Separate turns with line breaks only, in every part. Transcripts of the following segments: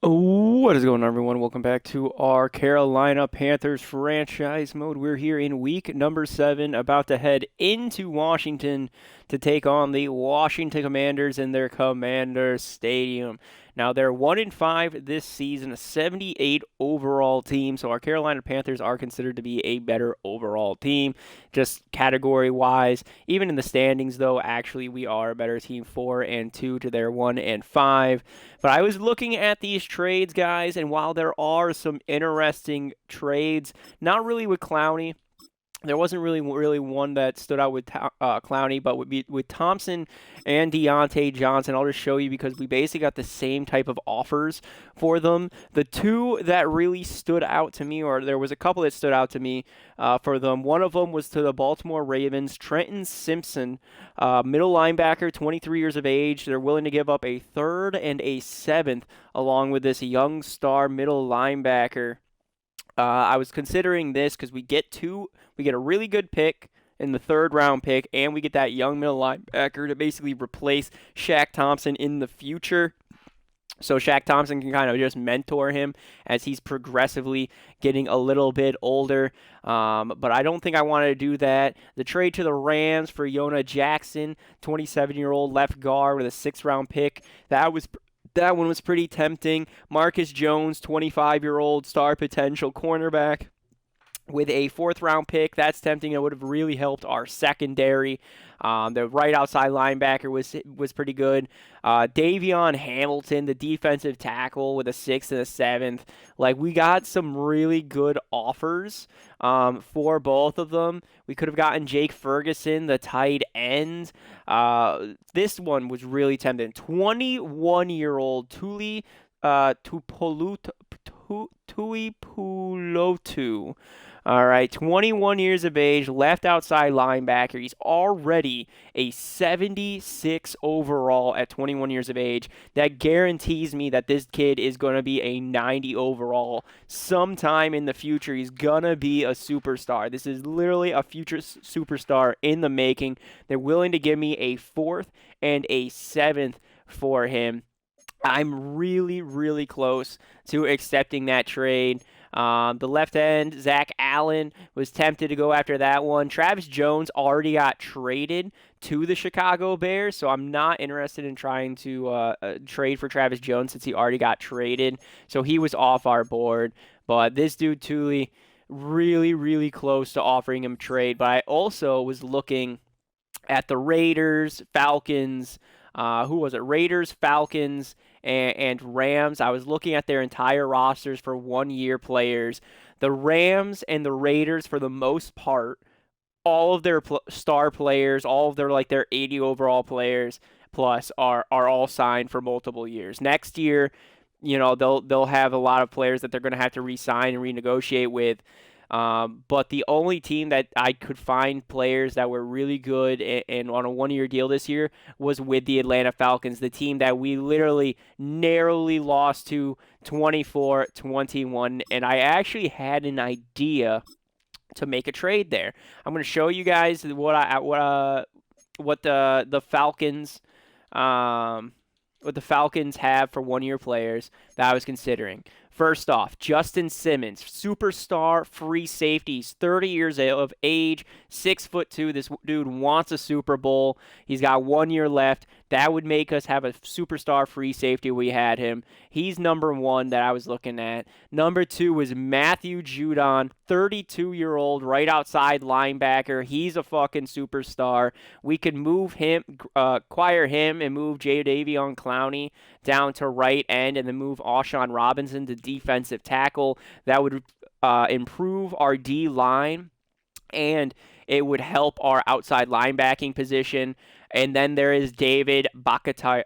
What is going on, everyone? Welcome back to our Carolina Panthers franchise mode. We're here in week number 7, about to head into Washington to take on the Washington Commanders in their Commander Stadium. Now, they're 1-5 this season, a 78 overall team. So our Carolina Panthers are considered to be a better overall team, just category wise. Even in the standings, though, actually we are a better team, 4-2 to their 1-5. But I was looking at these trades, guys, and while there are some interesting trades, not really with Clowney. There wasn't really one that stood out with Clowney, but with Thompson and Deontay Johnson, I'll just show you because we basically got the same type of offers for them. The two that really stood out to me, or there was a couple that stood out to me for them. One of them was to the Baltimore Ravens, Trenton Simpson, middle linebacker, 23 years of age. They're willing to give up a third and a seventh along with this young star middle linebacker. I was considering this because we get a really good pick in the third round pick, and we get that young middle linebacker to basically replace Shaq Thompson in the future. So Shaq Thompson can kind of just mentor him as he's progressively getting a little bit older. But I don't think I want to do that. The trade to the Rams for Yona Jackson, 27-year-old left guard with a 6th-round pick, that one was pretty tempting. Marcus Jones, 25-year-old star potential cornerback with a 4th-round pick. That's tempting. It would have really helped our secondary. The right outside linebacker was pretty good. Davion Hamilton, the defensive tackle, with a 6th and a 7th. Like, we got some really good offers for both of them. We could have gotten Jake Ferguson, the tight end. This one was really tempting. 21-year-old Tuipulotu. All right, 21 years of age, left outside linebacker. He's already a 76 overall at 21 years of age. That guarantees me that this kid is going to be a 90 overall. Sometime in the future, he's going to be a superstar. This is literally a future superstar in the making. They're willing to give me a 4th and a 7th for him. I'm really, really close to accepting that trade. The left end, Zach Allen, was tempted to go after that one. Travis Jones already got traded to the Chicago Bears, so I'm not interested in trying to trade for Travis Jones since he already got traded. So he was off our board. But this dude, Thule, really, really close to offering him trade. But I also was looking at the Raiders, Falcons. Who was it? Raiders, Falcons, and Rams. I was looking at their entire rosters for 1-year players. The Rams and the Raiders, for the most part, all of their star players, all of their 80 overall players plus are all signed for multiple years. Next year, they'll have a lot of players that they're going to have to re-sign and renegotiate with. But the only team that I could find players that were really good and on a 1-year deal this year was with the Atlanta Falcons, the team that we literally narrowly lost to 24-21. And I actually had an idea to make a trade there. I'm going to show you guys what the Falcons have for 1-year players that I was considering. First off, Justin Simmons, superstar free safeties, 30 years of age, 6'2". This dude wants a Super Bowl. He's got 1 year left. That would make us have a superstar free safety. We had him. He's number 1 that I was looking at. Number 2 was Matthew Judon, 32-year-old right outside linebacker. He's a fucking superstar. We could move him, acquire him, and move Jadeveon Clowney down to right end, and then move Alshon Robinson to defensive tackle. That would improve our D line, and it would help our outside linebacking position. And then there is David Bakhtiari,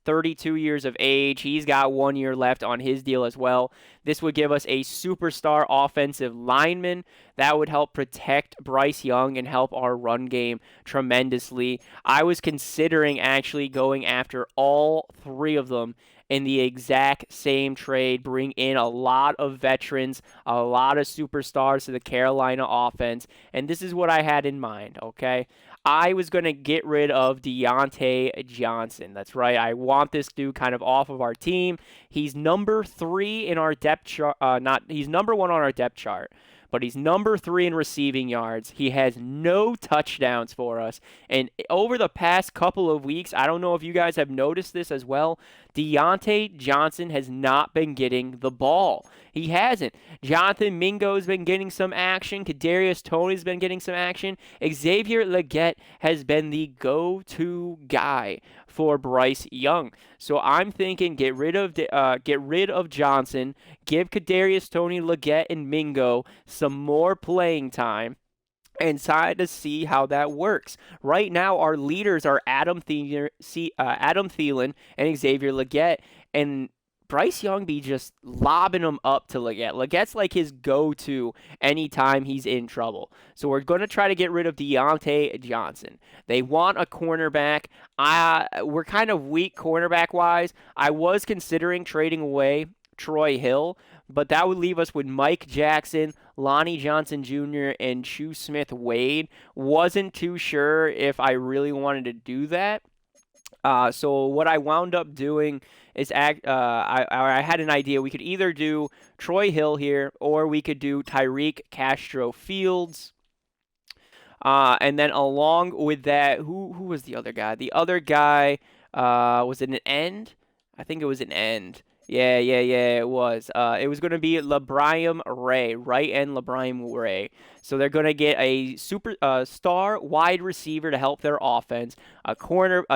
32 years of age. He's got 1 year left on his deal as well. This would give us a superstar offensive lineman that would help protect Bryce Young and help our run game tremendously. I was considering actually going after all 3 of them in the exact same trade, bring in a lot of veterans, a lot of superstars to the Carolina offense, and this is what I had in mind, okay? I was going to get rid of Deontay Johnson. That's right. I want this dude kind of off of our team. He's number 3 in our depth chart. He's number 1 on our depth chart, but he's number 3 in receiving yards. He has no touchdowns for us. And over the past couple of weeks, I don't know if you guys have noticed this as well, Deontay Johnson has not been getting the ball. He hasn't. Jonathan Mingo's been getting some action. Kadarius Toney's been getting some action. Xavier Legette has been the go-to guy for Bryce Young. So I'm thinking get rid of Johnson, give Kadarius Toney, Legette, and Mingo some more playing time, and try to see how that works. Right now, our leaders are Adam Thielen and Xavier Legette, and Bryce Young be just lobbing them up to Legette. Legette's like his go-to anytime he's in trouble. So we're going to try to get rid of Deontay Johnson. They want a cornerback. We're kind of weak cornerback-wise. I was considering trading away Troy Hill, but that would leave us with Mike Jackson, Lonnie Johnson Jr., and Chu Smith-Wade. Wasn't too sure if I really wanted to do that. So what I wound up doing is I had an idea. We could either do Troy Hill here, or we could do Tyreek Castro Fields. And then along with that, who was the other guy? The other guy, was it an end? I think it was an end. Yeah, it was. It was going to be LaBryan Ray, right end LaBryan Ray. So they're going to get a star wide receiver to help their offense, a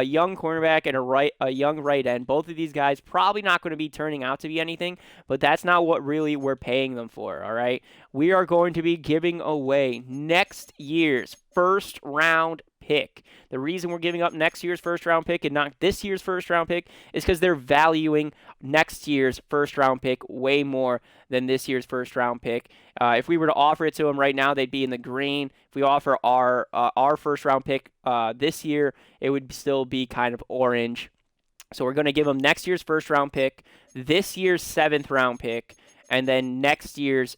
young cornerback, and a young right end. Both of these guys probably not going to be turning out to be anything, but that's not what really we're paying them for, all right? We are going to be giving away next year's first round pick. The reason we're giving up next year's first round pick and not this year's first round pick is because they're valuing next year's first round pick way more than this year's first round pick. If we were to offer it to them right now, they'd be in the green. If we offer our first round pick this year, it would still be kind of orange. So we're going to give them next year's first round pick, this year's 7th round pick, and then next year's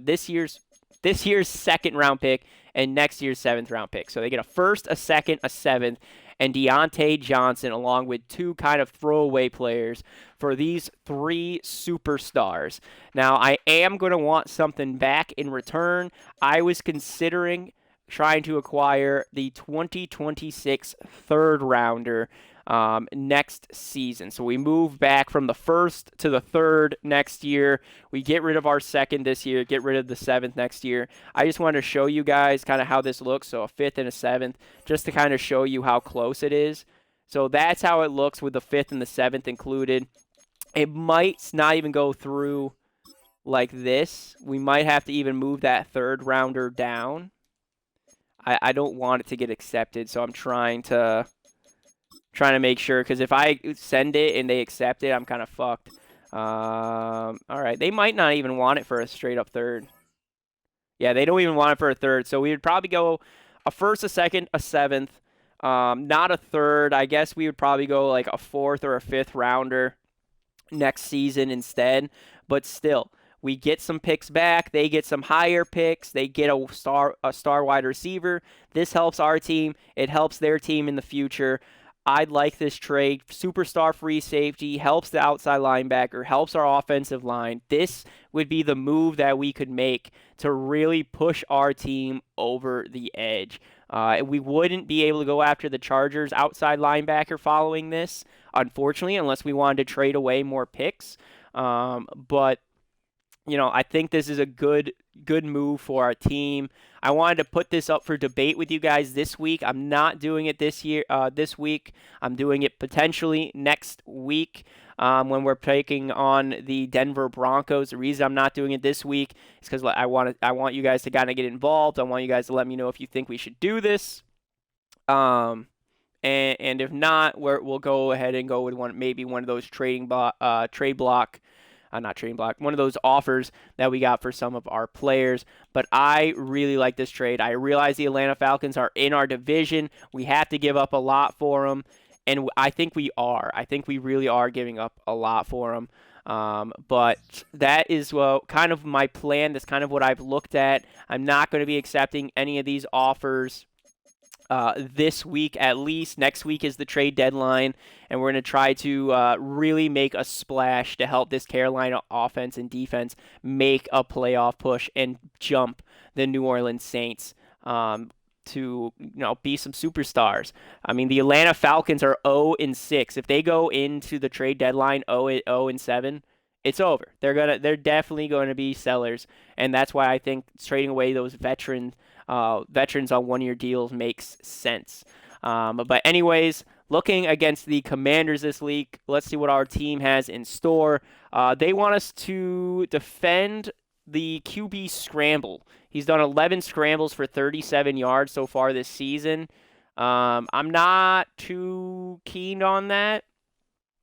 this year's second round pick, and next year's 7th round pick. So they get a first, a second, a 7th, and Deontay Johnson along with 2 kind of throwaway players for these 3 superstars. Now, I am going to want something back in return. I was considering trying to acquire the 2026 third rounder next season. So we move back from the 1st to the 3rd next year. We get rid of our 2nd this year, get rid of the 7th next year. I just wanted to show you guys kind of how this looks. So a 5th and a 7th, just to kind of show you how close it is. So that's how it looks with the 5th and the 7th included. It might not even go through like this. We might have to even move that 3rd rounder down. I don't want it to get accepted, so I'm trying to make sure, because if I send it and they accept it, I'm kind of fucked. All right, they might not even want it for a straight up 3rd. Yeah, they don't even want it for a 3rd, so we would probably go a 1st, a 2nd, a 7th, not a 3rd. I guess we would probably go like a 4th or a 5th rounder next season instead, but still. We get some picks back. They get some higher picks. They get a star wide receiver. This helps our team. It helps their team in the future. I'd like this trade. Superstar free safety helps the outside linebacker, helps our offensive line. This would be the move that we could make to really push our team over the edge. We wouldn't be able to go after the Chargers outside linebacker following this, unfortunately, unless we wanted to trade away more picks. But I think this is a good move for our team. I wanted to put this up for debate with you guys this week. I'm not doing it this week. I'm doing it potentially next week when we're taking on the Denver Broncos. The reason I'm not doing it this week is because I want you guys to kind of get involved. I want you guys to let me know if you think we should do this. And if not, we'll go ahead and go with one of those one of those offers that we got for some of our players. But I really like this trade. I realize the Atlanta Falcons are in our division. We have to give up a lot for them, and I think we are. I think we really are giving up a lot for them. But that is kind of my plan. That's kind of what I've looked at. I'm not going to be accepting any of these offers this week at least. Next week is the trade deadline, and we're going to try to really make a splash to help this Carolina offense and defense make a playoff push and jump the New Orleans Saints to be some superstars. I mean, the Atlanta Falcons are 0-6. If they go into the trade deadline 0-7, it's over. They're definitely going to be sellers, and that's why I think trading away those veterans on one-year deals makes sense. But anyways, looking against the Commanders this week, let's see what our team has in store. They want us to defend the QB scramble. He's done 11 scrambles for 37 yards so far this season. I'm not too keen on that.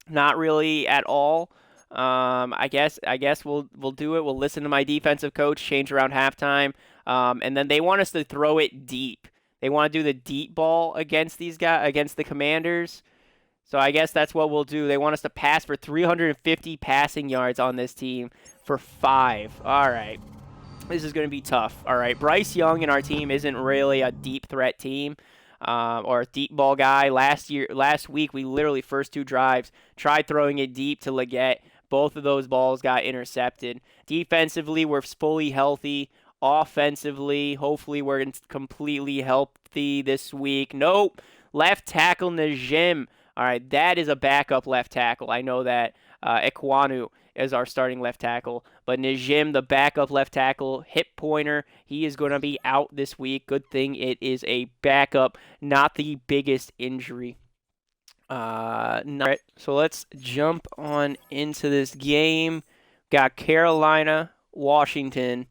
Not really at all. I guess we'll do it. We'll listen to my defensive coach, change around halftime. And then they want us to throw it deep. They want to do the deep ball against these guys, against the Commanders. So I guess that's what we'll do. They want us to pass for 350 passing yards on this team for 5. All right. This is going to be tough. All right. Bryce Young in our team isn't really a deep threat team or a deep ball guy. Last week, we literally first 2 drives tried throwing it deep to Leggett. Both of those balls got intercepted. Defensively, we're fully healthy. Offensively, hopefully we're completely healthy this week. Nope. Left tackle Najim. All right, that is a backup left tackle. I know that Ekwonu is our starting left tackle. But Najim, the backup left tackle, hip pointer, he is going to be out this week. Good thing it is a backup, not the biggest injury. All right, so let's jump on into this game. Got Carolina, Washington.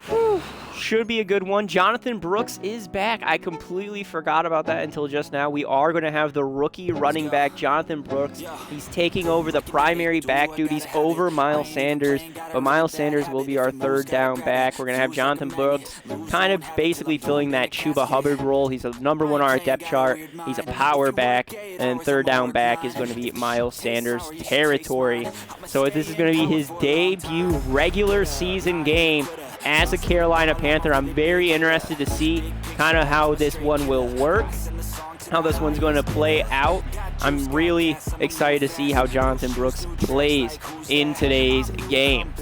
Whew, should be a good one. Jonathan Brooks is back. I completely forgot about that until just now. We are going to have the rookie running back, Jonathan Brooks. He's taking over the primary back duties over Miles Sanders, but Miles Sanders will be our third down back. We're going to have Jonathan Brooks kind of basically filling that Chuba Hubbard role. He's a number 1 on our depth chart. He's a power back, and third down back is going to be Miles Sanders territory. So this is going to be his debut regular season game as a Carolina Panther. I'm very interested to see kind of how this one will work, how this one's going to play out. I'm really excited to see how Jonathan Brooks plays in today's game.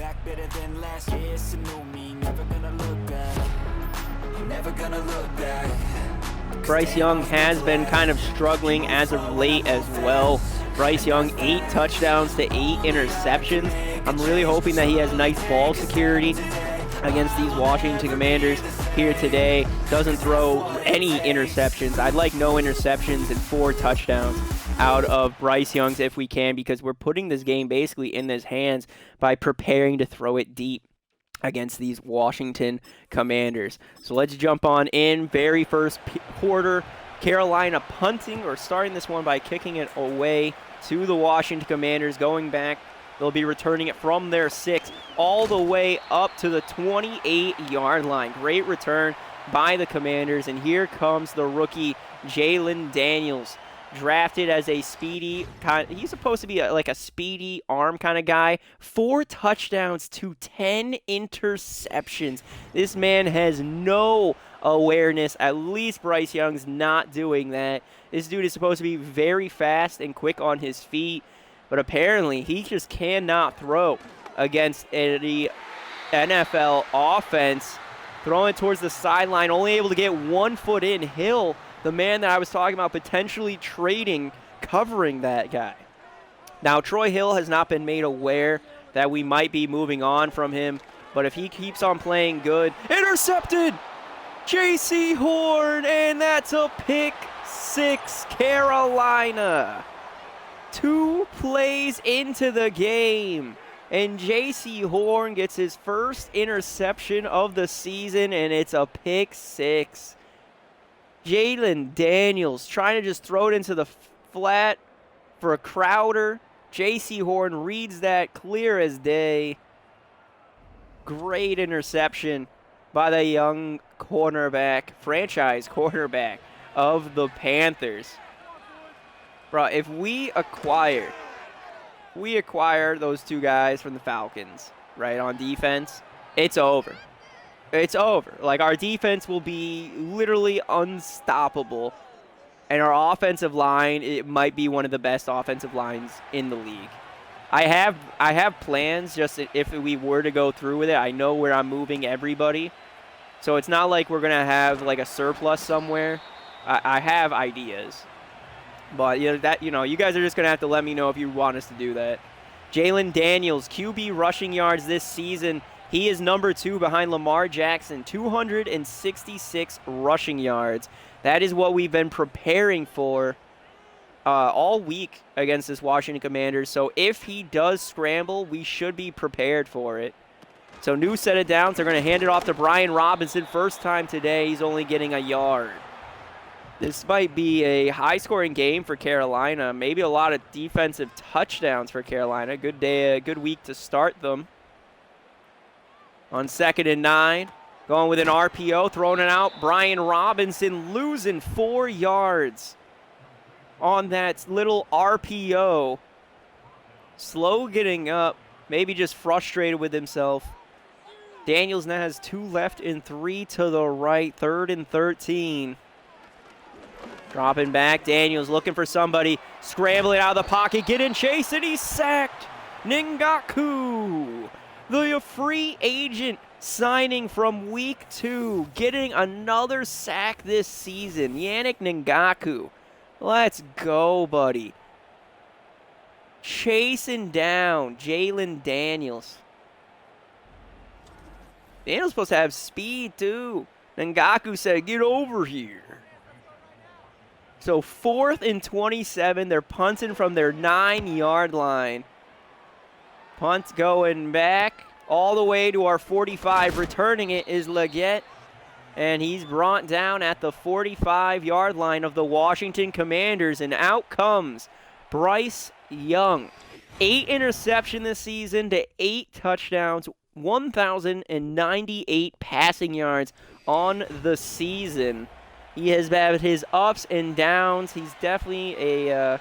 Bryce Young has been kind of struggling as of late as well. Bryce Young, 8 touchdowns to 8 interceptions. I'm really hoping that he has nice ball security against these Washington Commanders here today. Doesn't throw any interceptions. I'd like no interceptions and 4 touchdowns out of Bryce Young's if we can, because we're putting this game basically in his hands by preparing to throw it deep against these Washington Commanders. So let's jump on in. Very first quarter, Carolina punting or starting this one by kicking it away to the Washington Commanders. Going back, they'll be returning it from their 6 all the way up to the 28-yard line. Great return by the Commanders. And here comes the rookie, Jalen Daniels, drafted as a speedy he's supposed to be like a speedy arm kind of guy. 4 touchdowns to 10 interceptions. This man has no awareness. At least Bryce Young's not doing that. This dude is supposed to be very fast and quick on his feet, but apparently he just cannot throw against any NFL offense. Throwing towards the sideline, only able to get 1 foot in. Hill, the man that I was talking about potentially trading, covering that guy. Now, Troy Hill has not been made aware that we might be moving on from him, but if he keeps on playing good, intercepted! J.C. Horn, and that's a pick 6, Carolina. 2 plays into the game, and J.C. Horn gets his first interception of the season, and it's a pick 6. Jalen Daniels trying to just throw it into the flat for a Crowder. J.C. Horn reads that clear as day. Great interception by the young cornerback, franchise cornerback of the Panthers. Bro, if we acquire those 2 guys from the Falcons, right, on defense, it's over. It's over. Like, our defense will be literally unstoppable. And our offensive line, it might be one of the best offensive lines in the league. I have plans just if we were to go through with it. I know where I'm moving everybody. So it's not like we're going to have like a surplus somewhere. I have ideas. But you guys are just going to have to let me know if you want us to do that. Jalen Daniels, QB rushing yards this season. He is number 2 behind Lamar Jackson, 266 rushing yards. That is what we've been preparing for all week against this Washington Commanders. So if he does scramble, we should be prepared for it. So new set of downs. They're going to hand it off to Brian Robinson. First time today, he's only getting a yard. This might be a high-scoring game for Carolina. Maybe a lot of defensive touchdowns for Carolina. Good day, good week to start them. On 2nd and 9, going with an RPO, throwing it out. Brian Robinson losing 4 yards on that little RPO. Slow getting up, maybe just frustrated with himself. Daniels now has 2 left and 3 to the right, 3rd and 13. Dropping back, Daniels looking for somebody, scrambling out of the pocket, getting chased, and he's sacked. Ngakoue, the free agent signing from week 2, getting another sack this season. Yannick Ngakoue, let's go, buddy. Chasing down Jalen Daniels. Daniels supposed to have speed, too. Ngakoue said, get over here. So 4th and 27. They're punting from their 9-yard line. Punt going back all the way to our 45. Returning it is Leggett. And he's brought down at the 45-yard line of the Washington Commanders. And out comes Bryce Young. 8 interceptions this season to 8 touchdowns. 1,098 passing yards on the season. He has had his ups and downs. He's definitely a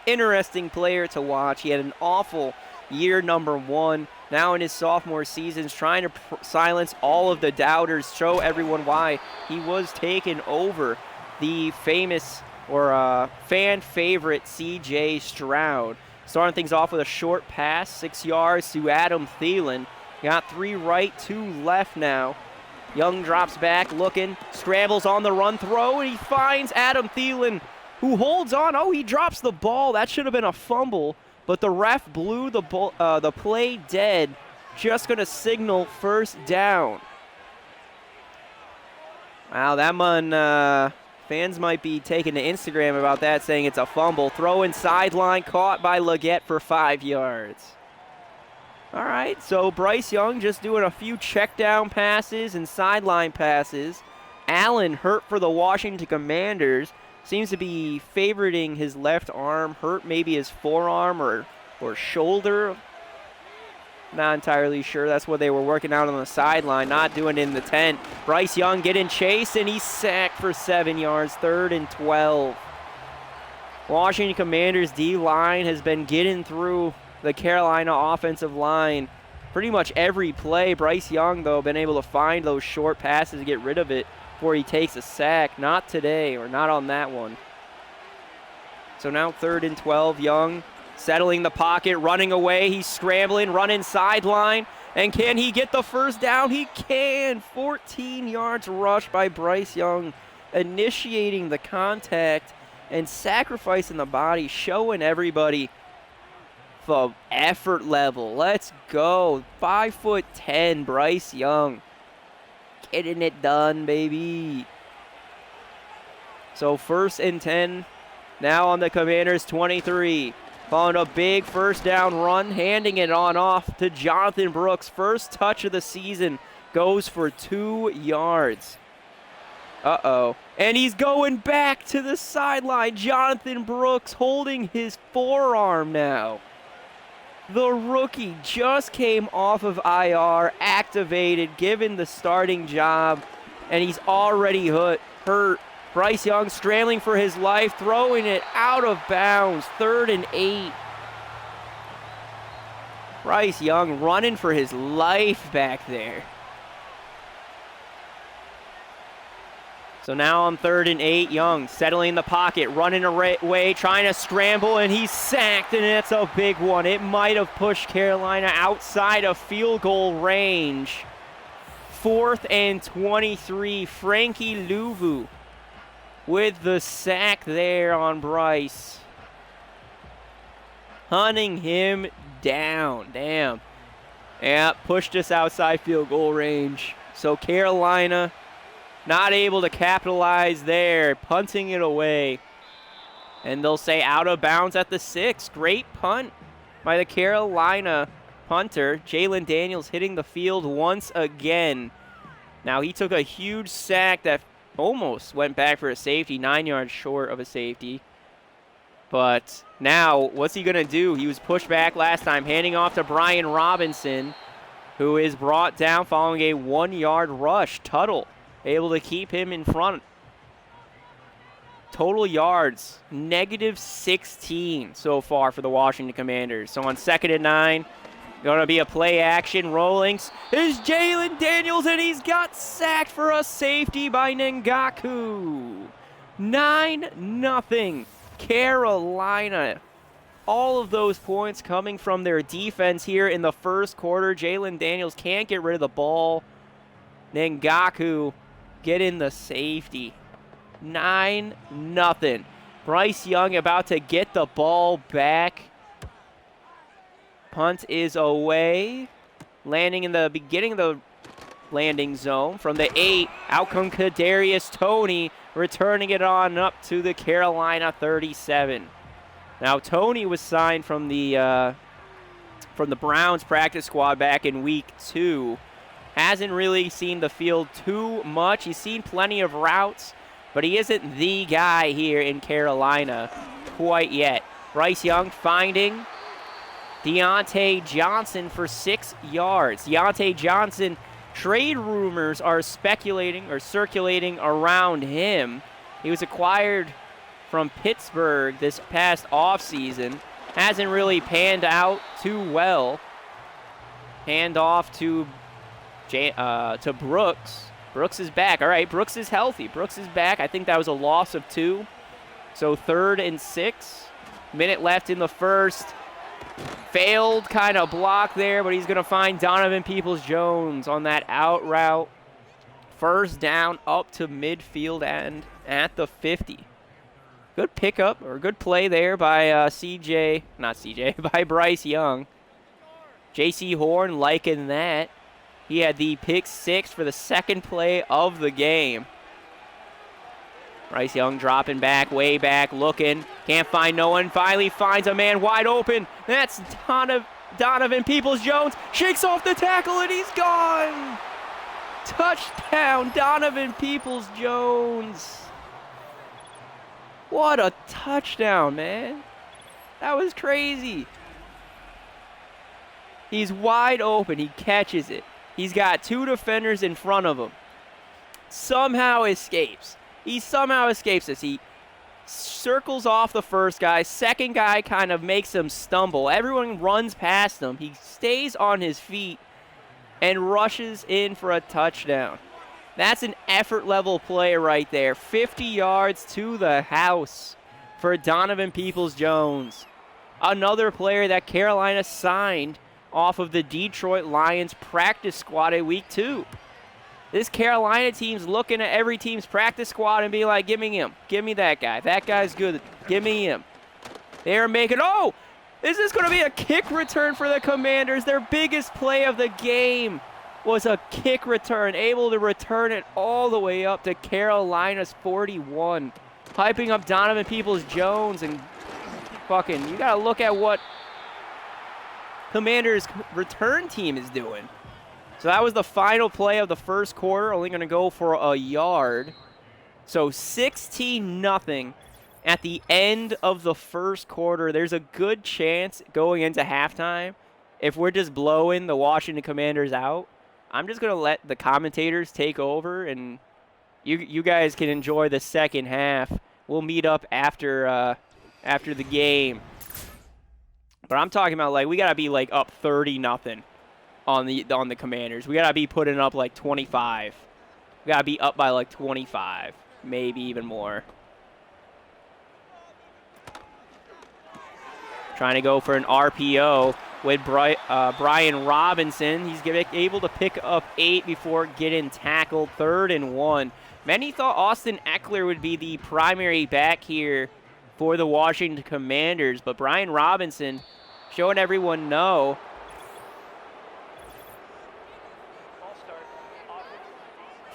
interesting player to watch. He had an awful year number 1. Now in his sophomore season, trying to silence all of the doubters, show everyone why he was taken over the famous or fan favorite C.J. Stroud. Starting things off with a short pass, 6 yards to Adam Thielen. Got 3 right, 2 left now. Young drops back, looking, scrambles on the run throw, and he finds Adam Thielen, who holds on. Oh, he drops the ball. That should have been a fumble, but the ref blew the play dead. Just going to signal first down. Wow, that one, fans might be taking to Instagram about that, saying it's a fumble. Throw in sideline, caught by Leggett for 5 yards. All right, so Bryce Young just doing a few check down passes and sideline passes. Allen hurt for the Washington Commanders. Seems to be favoriting his left arm. Hurt maybe his forearm or shoulder. Not entirely sure. That's what they were working out on the sideline, not doing it in the tent. Bryce Young getting chased, and he's sacked for 7 yards, 3rd and 12. Washington Commanders D-line has been getting through the Carolina offensive line pretty much every play. Bryce Young, though, been able to find those short passes to get rid of it before he takes a sack. Not today, or not on that one. So now 3rd and 12. Young settling the pocket, running away. He's scrambling, running sideline. And can he get the first down? He can. 14 yards rush by Bryce Young, initiating the contact and sacrificing the body, showing everybody the effort level. Let's go. 5'10", Bryce Young. Getting it done, baby. So 1st and 10 now on the Commanders' 23. Following a big first down run, handing it on off to Jonathan Brooks. First touch of the season goes for 2 yards. Uh-oh. And he's going back to the sideline. Jonathan Brooks holding his forearm now. The rookie just came off of IR, activated, given the starting job, and he's already hurt. Bryce Young scrambling for his life, throwing it out of bounds, 3rd and 8. Bryce Young running for his life back there. So now on 3rd and 8, Young settling in the pocket, running away, trying to scramble, and he's sacked, and it's a big one. It might have pushed Carolina outside of field goal range. 4th and 23, Frankie Louvu with the sack there on Bryce. Hunting him down. Damn. Yeah, pushed us outside field goal range. So Carolina not able to capitalize there, punting it away. And they'll say out of bounds at the 6. Great punt by the Carolina punter. Jalen Daniels hitting the field once again. Now he took a huge sack that almost went back for a safety, 9 yards short of a safety. But now, what's he going to do? He was pushed back last time, handing off to Brian Robinson, who is brought down following a 1-yard rush. Tuttle able to keep him in front. Total yards, -16 so far for the Washington Commanders. So on 2nd and 9, going to be a play action. Rolling is Jalen Daniels, and he's got sacked for a safety by Ngakoue. 9-0 Carolina. All of those points coming from their defense here in the first quarter. Jalen Daniels can't get rid of the ball. Ngakoue getting the safety. 9-0. Bryce Young about to get the ball back. Punt is away. Landing in the beginning of the landing zone. From the 8, out comes Kadarius Toney, returning it on up to the Carolina 37. Now Toney was signed from the Browns practice squad back in week 2. Hasn't really seen the field too much. He's seen plenty of routes, but he isn't the guy here in Carolina quite yet. Bryce Young finding Deontay Johnson for 6 yards. Deontay Johnson, trade rumors are speculating or circulating around him. He was acquired from Pittsburgh this past offseason. Hasn't really panned out too well. Hand off to Brooks. Brooks is back. All right, Brooks is healthy. Brooks is back. I think that was a loss of 2. So 3rd and 6. Minute left in the first. Failed kind of block there, but he's going to find Donovan Peoples-Jones on that out route. First down up to midfield and at the 50. Good pickup or good play there by by Bryce Young. J.C. Horn liking that. He had the pick 6 for the second play of the game. Bryce Young dropping back, way back, looking. Can't find no one. Finally finds a man wide open. That's Donovan Peoples-Jones. Shakes off the tackle, and he's gone. Touchdown, Donovan Peoples-Jones. What a touchdown, man. That was crazy. He's wide open. He catches it. He's got 2 defenders in front of him. Somehow escapes. He somehow escapes this. He circles off the first guy. Second guy kind of makes him stumble. Everyone runs past him. He stays on his feet and rushes in for a touchdown. That's an effort level play right there. 50 yards to the house for Donovan Peoples-Jones. Another player that Carolina signed off of the Detroit Lions practice squad in week 2. This Carolina team's looking at every team's practice squad and being like, give me him. Give me that guy. That guy's good. Give me him. They're making, oh, is this going to be a kick return for the Commanders? Their biggest play of the game was a kick return, able to return it all the way up to Carolina's 41. Hyping up Donovan Peoples-Jones, and fucking, you got to look at what Commanders' return team is doing. So that was the final play of the first quarter, only going to go for a yard. So 16-0 at the end of the first quarter. There's a good chance going into halftime, if we're just blowing the Washington Commanders out, I'm just going to let the commentators take over, and you guys can enjoy the second half. We'll meet up after the game. But I'm talking about, like, we got to be, like, up 30-0. On the Commanders. We got to be putting up like 25. We got to be up by like 25. maybe even more. Trying to go for an RPO with Brian Robinson. He's able to pick up 8 before getting tackled. 3rd and 1. Many thought Austin Eckler would be the primary back here for the Washington Commanders, but Brian Robinson showing everyone no.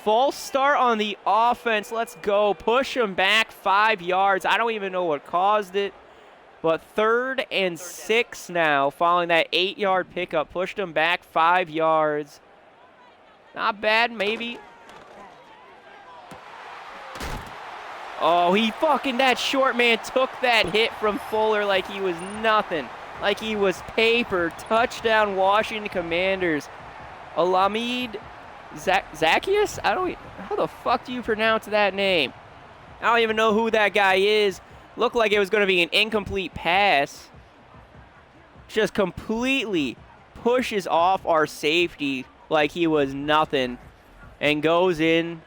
False start on the offense. Let's go. Push him back 5 yards. I don't even know what caused it. But 3rd and 6 now, following that 8-yard pickup. Pushed him back 5 yards. Not bad, maybe. Oh, that short man took that hit from Fuller like he was nothing. Like he was paper. Touchdown, Washington Commanders. Alamid Zacchaeus? How the fuck do you pronounce that name? I don't even know who that guy is. Looked like it was going to be an incomplete pass. Just completely pushes off our safety like he was nothing. And goes in,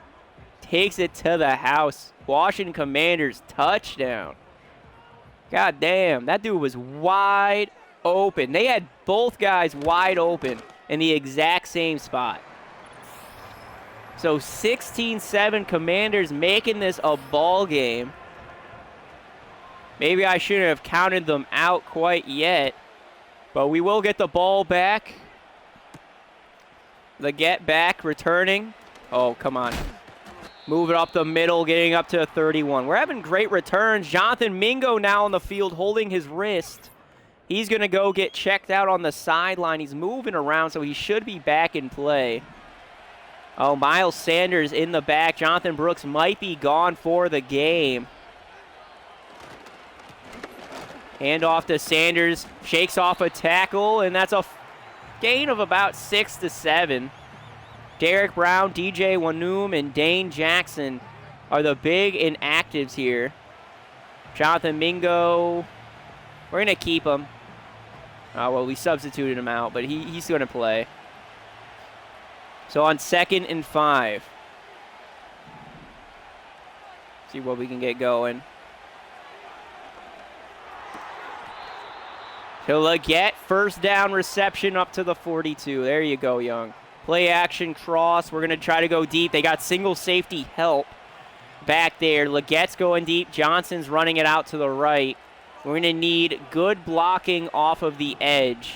takes it to the house. Washington Commanders touchdown. God damn, that dude was wide open. They had both guys wide open in the exact same spot. So 16-7 Commanders making this a ball game. Maybe I shouldn't have counted them out quite yet, but we will get the ball back. The get back returning. Oh, come on. Move it up the middle, getting up to 31. We're having great returns. Jonathan Mingo now on the field holding his wrist. He's going to go get checked out on the sideline. He's moving around, so he should be back in play. Oh, Miles Sanders in the back. Jonathan Brooks might be gone for the game. Hand off to Sanders. Shakes off a tackle, and that's a gain of about 6 to 7. Derek Brown, DJ Wanoom, and Dane Jackson are the big inactives here. Jonathan Mingo, we're going to keep him. Oh, well, we substituted him out, but he's going to play. So on 2nd and 5. See what we can get going. To Leggett, first down reception up to the 42. There you go, Young. Play action cross. We're going to try to go deep. They got single safety help back there. Leggett's going deep. Johnson's running it out to the right. We're going to need good blocking off of the edge.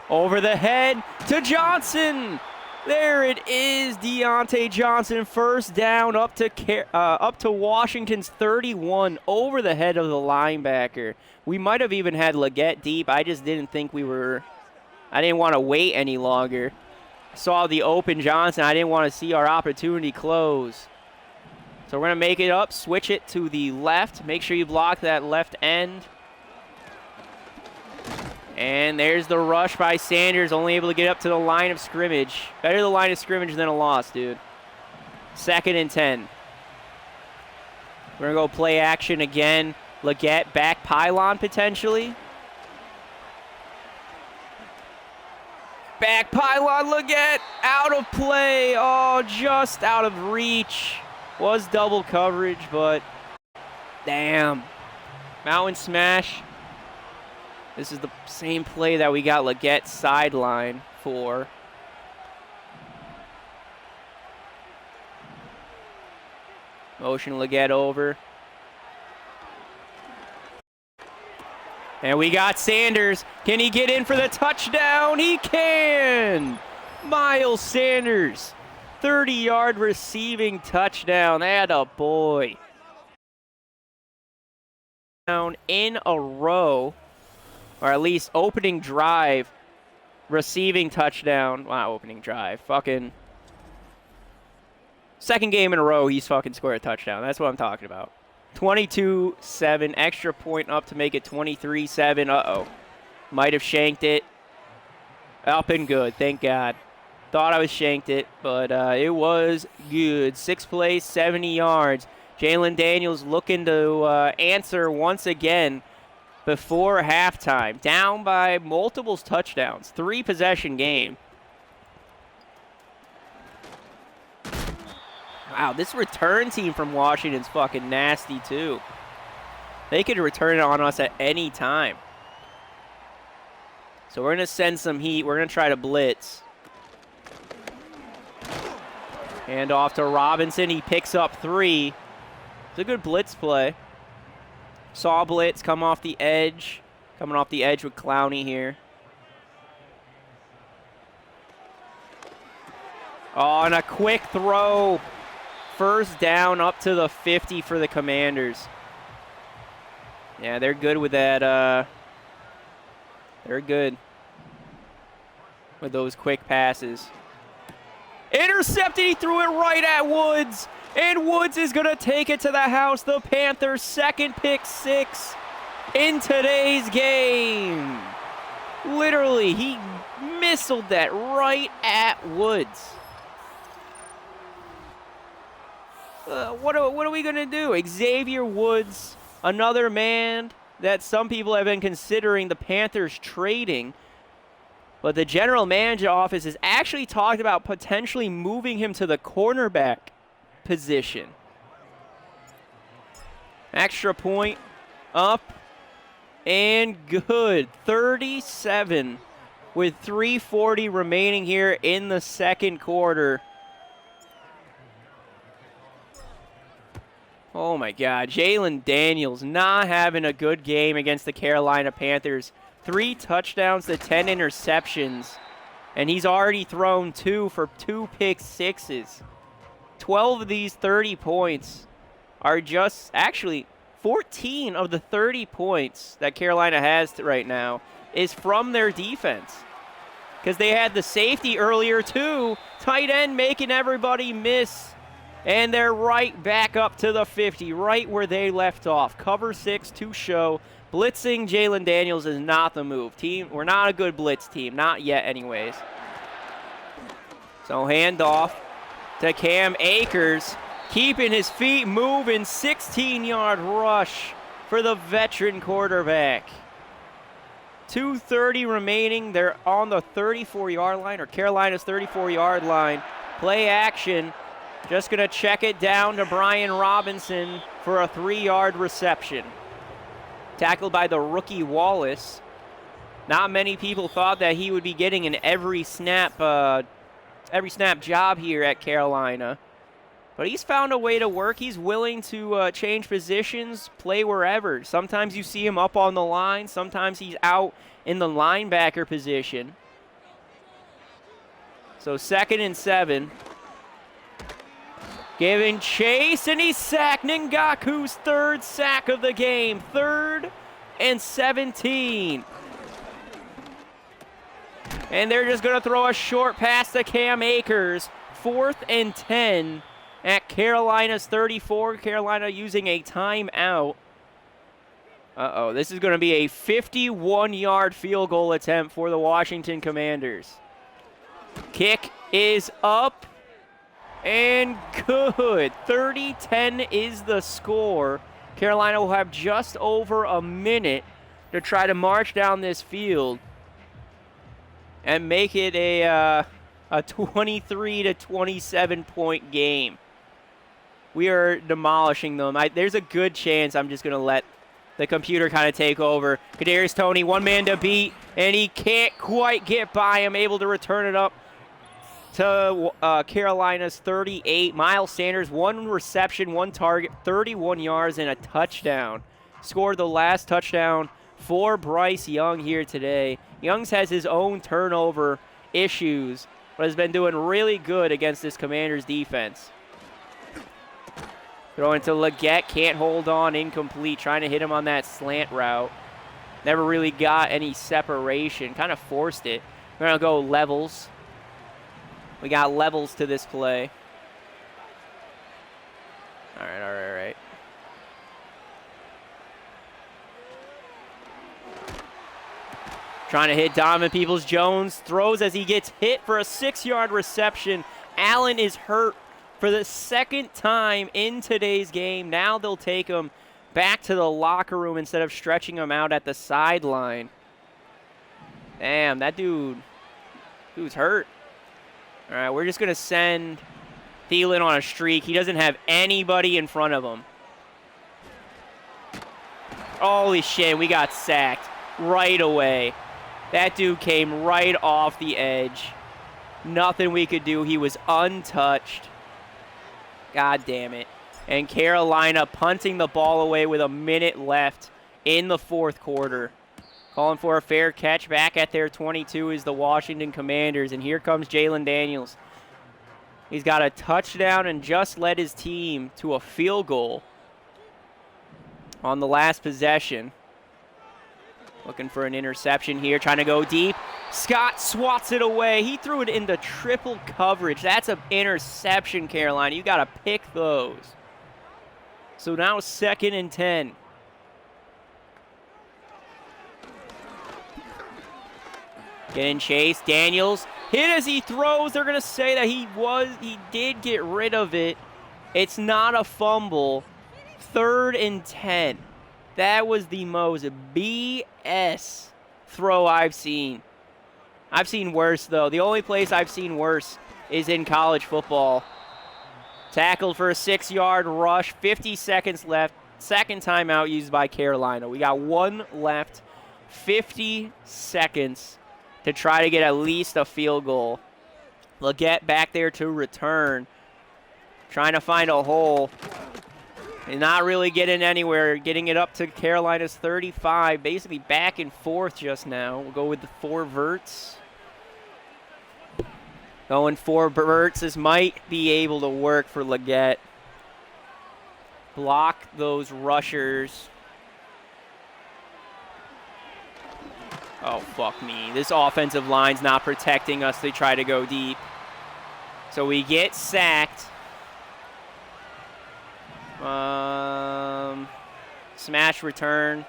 Over the head to Johnson. There it is, Deontay Johnson. First down up to Washington's 31, over the head of the linebacker. We might have even had Leggett deep. I just didn't think I didn't want to wait any longer. Saw the open Johnson. I didn't want to see our opportunity close. So we're going to make it up, switch it to the left. Make sure you block that left end. And there's the rush by Sanders, only able to get up to the line of scrimmage. Better the line of scrimmage than a loss, dude. 2nd and 10. We're going to go play action again. Leggett back pylon potentially. Back pylon, Leggett out of play. Oh, just out of reach. Was double coverage, but damn. Mountain smash. This is the same play that we got Leggett sideline for. Motion Leggett over. And we got Sanders. Can he get in for the touchdown? He can! Miles Sanders, 30-yard receiving touchdown. That a boy. Down in a row. Or at least opening drive, receiving touchdown. Wow, opening drive. Fucking second game in a row, he's fucking scored a touchdown. That's what I'm talking about. 22-7, extra point up to make it 23-7. Uh-oh. Might have shanked it. Up and good, thank God. Thought I was shanked it, but it was good. 6 plays, 70 yards. Jalen Daniels looking to answer once again. Before halftime, down by multiple touchdowns, 3-possession game. Wow, this return team from Washington's fucking nasty, too. They could return it on us at any time. So we're going to send some heat. We're going to try to blitz. Hand off to Robinson. He picks up 3. It's a good blitz play. Saw blitz come off the edge. Coming off the edge with Clowney here. Oh, and a quick throw. First down up to the 50 for the Commanders. Yeah, they're good with that. They're good with those quick passes. Intercepted. He threw it right at Woods. And Woods is going to take it to the house. The Panthers' second pick 6 in today's game. Literally, he missiled that right at Woods. What are we going to do? Xavier Woods, another man that some people have been considering the Panthers trading. But the general manager office has actually talked about potentially moving him to the cornerback position. Extra point up and good. 37 with 3:40 remaining here in the second quarter. Oh my God, Jalen Daniels not having a good game against the Carolina Panthers. 3 touchdowns to 10 interceptions, and he's already thrown 2 for 2 pick sixes. 12 of these 30 points are just, actually, 14 of the 30 points that Carolina has right now is from their defense. Because they had the safety earlier too, tight end making everybody miss. And they're right back up to the 50, right where they left off. Cover 6 to show. Blitzing Jalen Daniels is not the move. We're not a good blitz team, not yet anyways. So handoff to Cam Akers, keeping his feet moving. 16-yard rush for the veteran quarterback. 2:30 remaining. They're on the 34-yard line, or Carolina's 34-yard line. Play action. Just going to check it down to Brian Robinson for a 3-yard reception. Tackled by the rookie Wallace. Not many people thought that he would be getting an every snap job here at Carolina. But he's found a way to work. He's willing to change positions, play wherever. Sometimes you see him up on the line. Sometimes he's out in the linebacker position. So 2nd and 7. Giving chase, and he sacked. Ngaku's 3rd sack of the game. 3rd and 17. And they're just going to throw a short pass to Cam Akers. 4th and 10 at Carolina's 34. Carolina using a timeout. Uh-oh, this is going to be a 51-yard field goal attempt for the Washington Commanders. Kick is up. And good. 30-10 is the score. Carolina will have just over a minute to try to march down this field and make it a 23-27 point game. We are demolishing them. There's a good chance I'm just going to let the computer kind of take over. Kadarius Toney, one man to beat, and he can't quite get by him, able to return it up to Carolina's 38. Miles Sanders, 1 reception, 1 target, 31 yards, and a touchdown. Scored the last touchdown for Bryce Young here today. Young's has his own turnover issues, but has been doing really good against this Commanders defense. Throwing to Leggett, can't hold on, incomplete. Trying to hit him on that slant route. Never really got any separation, kind of forced it. We're going to go levels. We got levels to this play. All right. Trying to hit Donovan Peoples-Jones. Throws as he gets hit for a 6-yard reception. Allen is hurt for the 2nd time in today's game. Now they'll take him back to the locker room instead of stretching him out at the sideline. Damn, that dude's hurt. All right, we're just going to send Thielen on a streak. He doesn't have anybody in front of him. Holy shit, we got sacked right away. That dude came right off the edge. Nothing we could do. He was untouched. God damn it. And Carolina punting the ball away with a minute left in the fourth quarter. Calling for a fair catch back at their 22 is the Washington Commanders. And here comes Jalen Daniels. He's got a touchdown and just led his team to a field goal on the last possession. Looking for an interception here, trying to go deep. Scott swats it away. He threw it into triple coverage. That's an interception, Carolina. You got to pick those. So now 2nd and 10. Getting chased. Daniels hit as he throws. They're going to say that he did get rid of it. It's not a fumble. 3rd and 10. That was the most BS throw I've seen. I've seen worse, though. The only place I've seen worse is in college football. Tackled for a 6-yard rush. 50 seconds left. Second timeout used by Carolina. We got one left. 50 seconds to try to get at least a field goal. Leggett back there to return. Trying to find a hole. And not really getting anywhere. Getting it up to Carolina's 35. Basically back and forth just now. We'll go with the 4 verts. Going 4 verts. This might be able to work for Leggett. Block those rushers. Oh, fuck me. This offensive line's not protecting us. They try to go deep. So we get sacked. Smash return.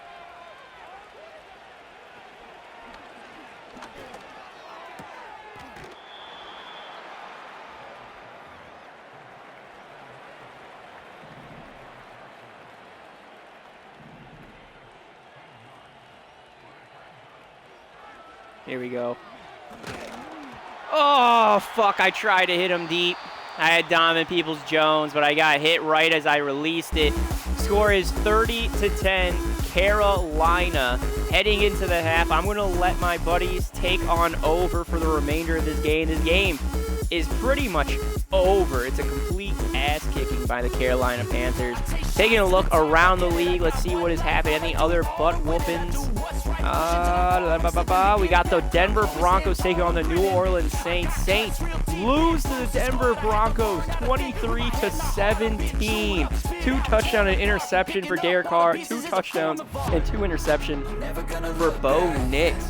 Here we go. Oh, fuck. I tried to hit him deep. I had Donovan Peoples-Jones, but I got hit right as I released it. Score is 30-10, Carolina. Heading into the half, I'm going to let my buddies take on over for the remainder of this game. This game is pretty much over. It's a complete ass-kicking by the Carolina Panthers. Taking a look around the league, let's see what is happening. Any other butt-whoopings? We got the Denver Broncos taking on the New Orleans Saints. Saints lose to the Denver Broncos 23-17. 2 touchdowns and interception for Derek Carr. 2 touchdowns and 2 interceptions for Bo Nix.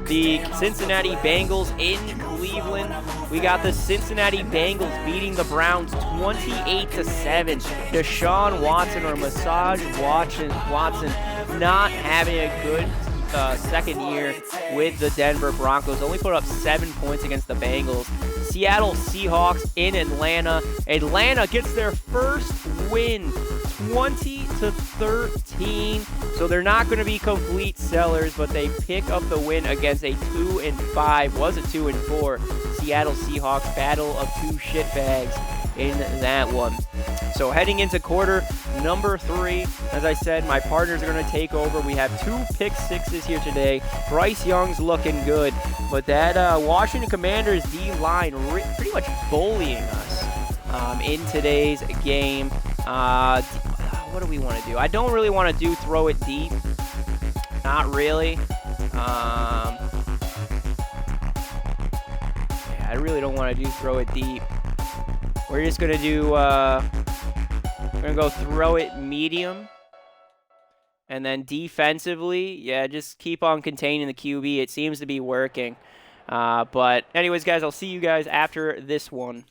The Cincinnati Bengals in Cleveland. We got the Cincinnati Bengals beating the Browns 28-7. Deshaun Watson or Massage Watson not having a good second year with the Denver Broncos. Only put up 7 points against the Bengals. Seattle Seahawks in Atlanta. Atlanta gets their first win, 20-13. So they're not going to be complete sellers, but they pick up the win against a 2-5, was a 2-4 Seattle Seahawks. Battle of 2 shitbags in that one. So heading into quarter number 3, as I said, my partners are going to take over. We have 2 pick-6s here today. Bryce Young's looking good, but that Washington Commanders D-line pretty much bullying us in today's game. What do we want to do? I don't really want to do throw it deep. Not really. Yeah, I really don't want to do throw it deep. We're just going to do, we're going to go throw it medium. And then defensively, yeah, just keep on containing the QB. It seems to be working. But anyways, guys, I'll see you guys after this one.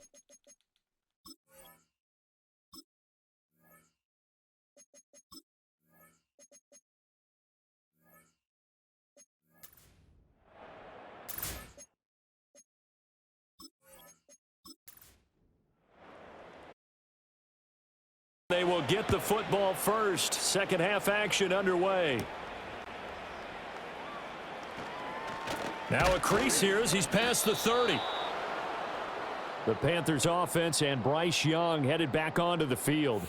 They will get the football first. Second half action underway. Now a crease here as he's past the 30. The Panthers offense and Bryce Young headed back onto the field.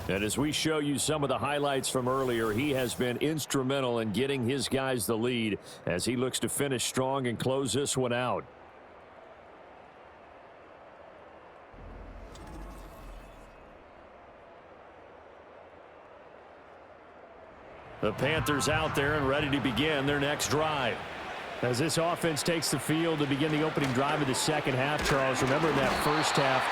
And as we show you some of the highlights from earlier, he has been instrumental in getting his guys the lead as he looks to finish strong and close this one out. The Panthers out there and ready to begin their next drive. As this offense takes the field to begin the opening drive of the second half, Charles, remember in that first half,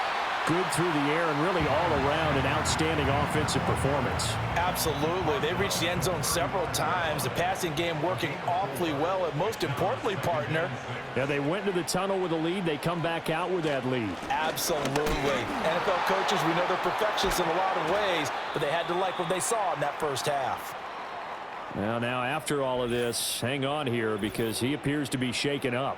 good through the air and really all around an outstanding offensive performance.
Absolutely. They reached the end zone several times. The passing game working awfully well, and most importantly, partner.
Yeah, they went into the tunnel with a lead. They come back out with that lead.
Absolutely. NFL coaches, we know they're perfectionists in a lot of ways, but they had to like what they saw in that first half.
Now after all of this, hang on here because he appears to be shaken up.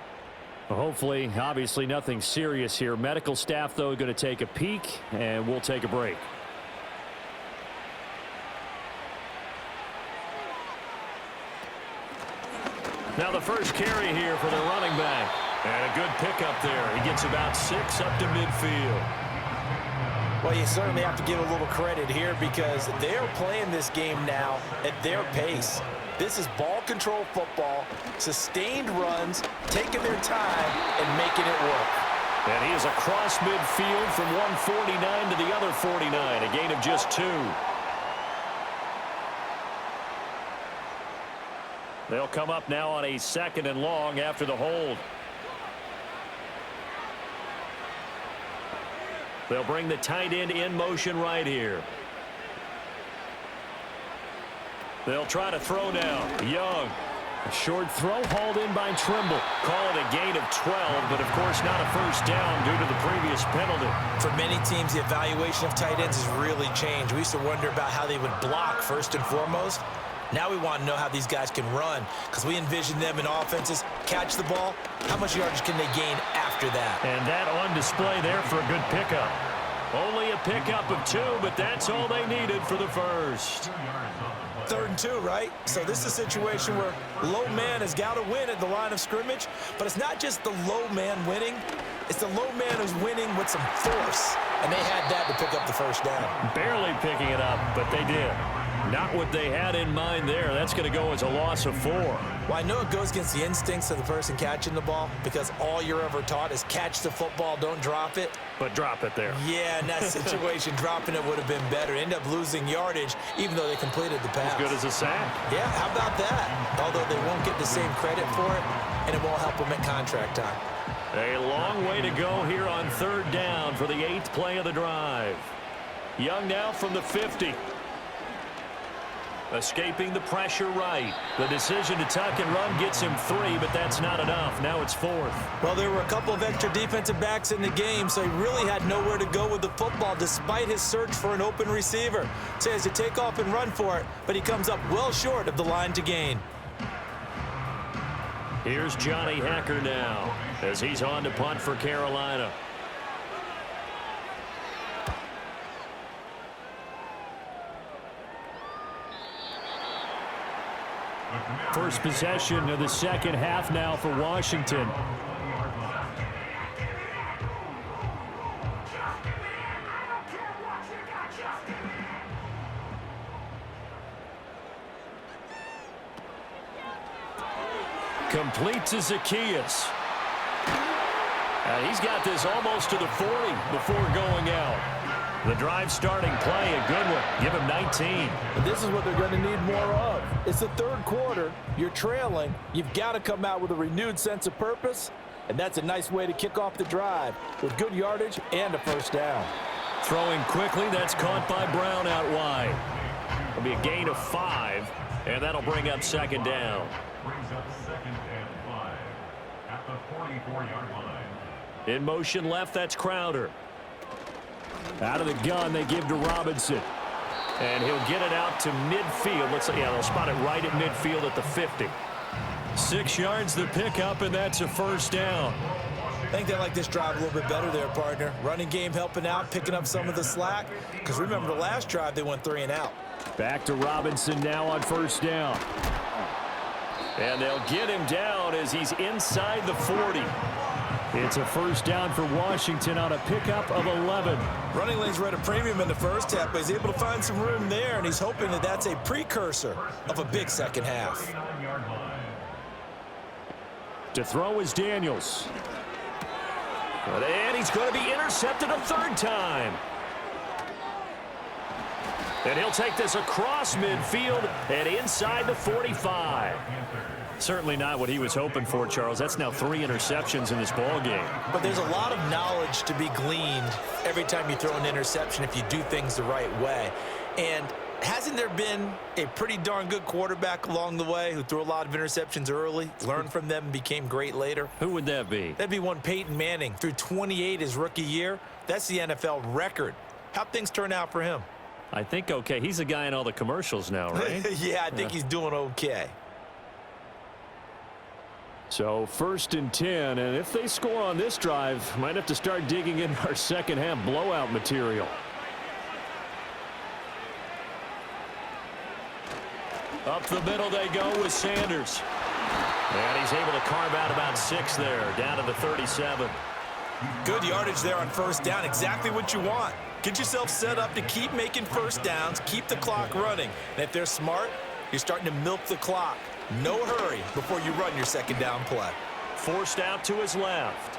Hopefully, obviously nothing serious here. Medical staff, though, going to take a peek, and we'll take a break. Now the first carry here for the running back. And a good pickup there. He gets about 6 up to midfield.
Well, you certainly have to give a little credit here because they're playing this game now at their pace. This is ball control football, sustained runs, taking their time and making it work.
And he is across midfield from 149 to the other 49, a gain of just 2. They'll come up now on a 2nd and long after the hold. They'll bring the tight end in motion right here. They'll try to throw now. Young. A short throw hauled in by Trimble. Call it a gain of 12, but of course not a first down due to the previous penalty.
For many teams, the evaluation of tight ends has really changed. We used to wonder about how they would block first and foremost. Now we want to know how these guys can run because we envision them in offenses, catch the ball. How much yardage can they gain after that?
And that on display there for a good pickup. Only a pickup of 2, but that's all they needed for the first.
3rd and 2, right? So this is a situation where low man has got to win at the line of scrimmage, but it's not just the low man winning. It's the low man who's winning with some force, and they had that to pick up the first down.
Barely picking it up, but they did. Not what they had in mind there. That's going to go as a loss of 4.
Well, I know it goes against the instincts of the person catching the ball because all you're ever taught is catch the football, don't drop it.
But drop it there.
Yeah, in that situation, dropping it would have been better. End up losing yardage, even though they completed the pass.
As good as a sack.
Yeah, how about that? Although they won't get the same credit for it, and it won't help them at contract time.
A long way to go here on 3rd down for the 8th play of the drive. Young now from the 50. Escaping the pressure right. The decision to tuck and run gets him 3, but that's not enough. Now it's 4th.
Well, there were a couple of extra defensive backs in the game, so he really had nowhere to go with the football despite his search for an open receiver. So he has to take off and run for it, but he comes up well short of the line to gain.
Here's Johnny Hecker now as he's on to punt for Carolina. First possession of the second half now for Washington. Complete to Zacchaeus. And he's got this almost to the 40 before going out. The drive starting play, a good one. Give him 19.
And this is what they're going to need more of. It's the 3rd quarter. You're trailing. You've got to come out with a renewed sense of purpose. And that's a nice way to kick off the drive with good yardage and a first down.
Throwing quickly, that's caught by Brown out wide. It'll be a gain of 5, and that'll bring up 2nd down.
Brings up 2nd and 5 at the 44-yard line.
In motion left, that's Crowder. Out of the gun, they give to Robinson. And he'll get it out to midfield. They'll spot it right at midfield at the 50. 6 yards the pickup, and that's a first down.
I think they like this drive a little bit better there, partner. Running game helping out, picking up some of the slack. Because remember, the last drive, they went 3 and out.
Back to Robinson now on first down. And they'll get him down as he's inside the 40. It's a first down for Washington on a pickup of 11.
Running lanes were at a premium in the first half, but he's able to find some room there, and he's hoping that that's a precursor of a big second half.
To throw is Daniels. And he's going to be intercepted a third time. And he'll take this across midfield and inside the 45. Certainly not what he was hoping for, Charles. That's now 3 interceptions in this ball game.
But there's a lot of knowledge to be gleaned every time you throw an interception if you do things the right way. And hasn't there been a pretty darn good quarterback along the way who threw a lot of interceptions early, learned from them, and became great later?
Who would that be?
That'd be one Peyton Manning. Threw 28 his rookie year. That's the NFL record. How'd things turn out for him?
I think okay. He's the guy in all the commercials now, right?
Yeah, I think he's doing okay.
So 1st and 10, and if they score on this drive, might have to start digging in our second half blowout material. Up the middle they go with Sanders. And he's able to carve out about 6 there, down to the 37.
Good yardage there on first down, exactly what you want. Get yourself set up to keep making first downs, keep the clock running. And if they're smart, you're starting to milk the clock. No hurry before you run your second down play.
Forced out to his left.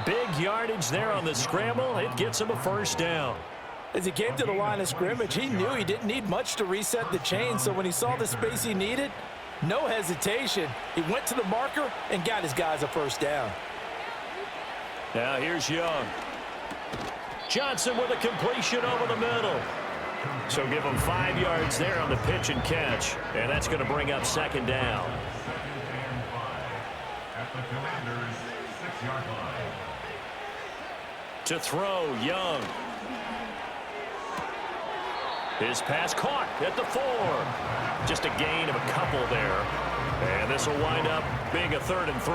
Big yardage there on the scramble. It gets him a first down.
As he came to the line of scrimmage, he knew he didn't need much to reset the chain. So when he saw the space he needed, no hesitation. He went to the marker and got his guys a first down.
Now here's Young. Johnson with a completion over the middle. So give him 5 yards there on the pitch and catch. And that's going to bring up second down.
At the Commanders' 6-yard line.
To throw, Young. His pass caught at the 4. Just a gain of a couple there. And this will wind up being a 3rd and 3.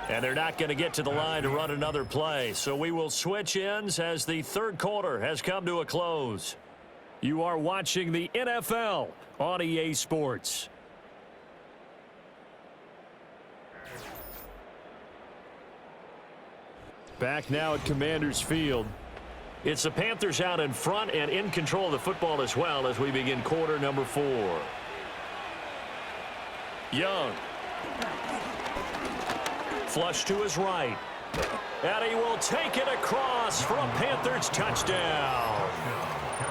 And they're not going to get to the line to run another play. So we will switch ends as the third quarter has come to a close. You are watching the NFL on EA Sports. Back now at Commanders Field. It's the Panthers out in front and in control of the football as well as we begin quarter number 4. Young. Flush to his right. And he will take it across for a Panthers touchdown.